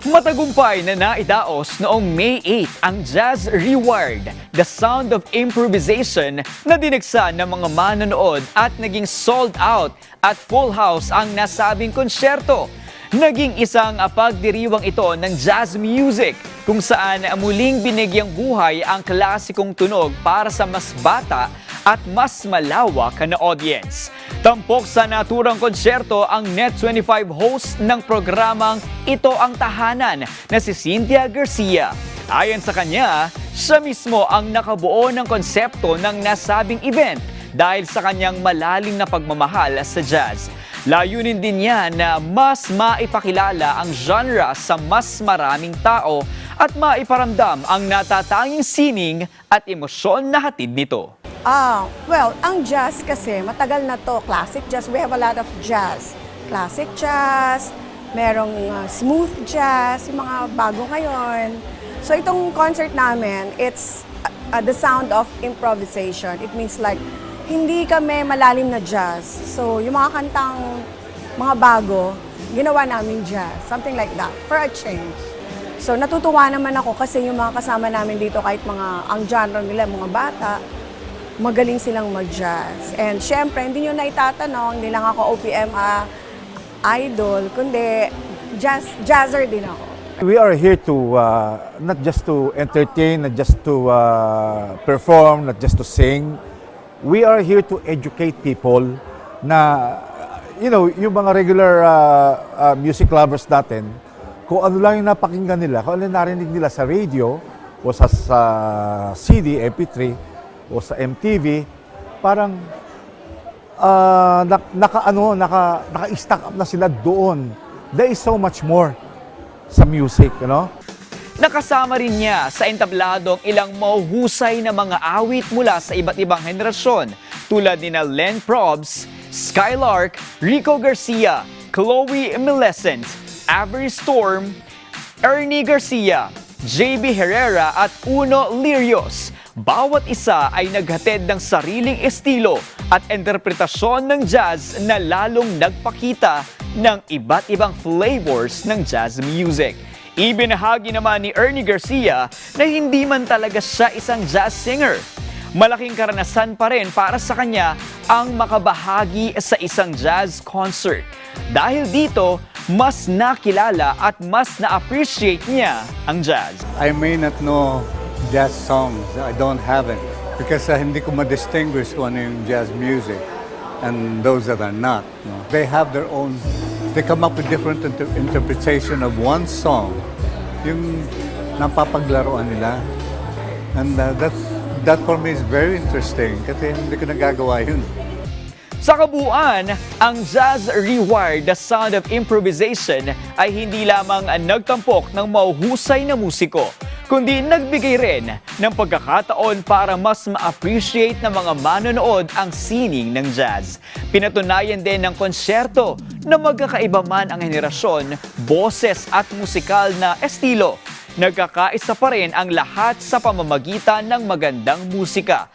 Matagumpay na naidaos noong May 8 ang Jazz Rewired, The Sound of Improvisation na dinagsa ng mga manonood at naging sold out at full house ang nasabing konsyerto. Naging isang pagdiriwang ito ng jazz music kung saan muling binigyang buhay ang klasikong tunog para sa mas bata at mas malawak na audience. Tampok sa naturang konsyerto ang Net25 host ng programang Ito ang Tahanan na si Cynthia Garcia. Ayon sa kanya, siya mismo ang nakabuo ng konsepto ng nasabing event dahil sa kanyang malalim na pagmamahal sa jazz. Layunin din niya na mas maipakilala ang genre sa mas maraming tao at maiparamdam ang natatanging sining at emosyon na hatid nito. Well, ang jazz kasi, matagal na to. Classic jazz, we have a lot of jazz. Classic jazz, merong smooth jazz, yung mga bago ngayon. So itong concert namin, it's the sound of improvisation. It means like, hindi kami malalim na jazz. So yung mga kantang, mga bago, ginawa namin jazz. Something like that, for a change. So natutuwa naman ako kasi yung mga kasama namin dito, kahit ang genre nila, mga bata, magaling silang mag-jazz. And syempre, hindi nyo na itatanong, hindi lang ako OPM idol, kundi jazzer din ako. We are here to, not just to entertain, not just to perform, not just to sing. We are here to educate people na, yung mga regular music lovers natin, kung ano lang yung napakinggan nila, kung ano yung narinig nila sa radio, o sa CD, MP3, o sa MTV, parang naka-stack up na sila doon. There is so much more sa music, Nakasama rin niya sa entabladong ilang mahuhusay na mga awit mula sa iba't ibang henerasyon tulad ni Len Probst, Skylark, Rico Garcia, Chloe Millicent, Avery Storm, Ernie Garcia, JB Herrera at Uno Lirios. Bawat isa ay naghatid ng sariling estilo at interpretasyon ng jazz na lalong nagpakita ng iba't ibang flavors ng jazz music. Ibinahagi naman ni Ernie Garcia na hindi man talaga siya isang jazz singer. Malaking karanasan pa rin para sa kanya ang makabahagi sa isang jazz concert. Dahil dito, mas nakilala at mas na-appreciate niya ang jazz. I may not know jazz songs. I don't have it. Because hindi ko ma-distinguish kung ano yung jazz music and those that are not. They have their own, they come up with different interpretation of one song, yung napapaglaruan nila. And that for me is very interesting kasi hindi ko nagagawa yun. Sa kabuuan, ang Jazz Rewired, The Sound of Improvisation ay hindi lamang nagtampok ng mahuhusay na musiko, kundi nagbigay rin ng pagkakataon para mas ma-appreciate ng mga manonood ang sining ng jazz. Pinatunayan din ng konsyerto na magkakaiba man ang henerasyon, boses at musikal na estilo. Nagkakaisa pa rin ang lahat sa pamamagitan ng magandang musika.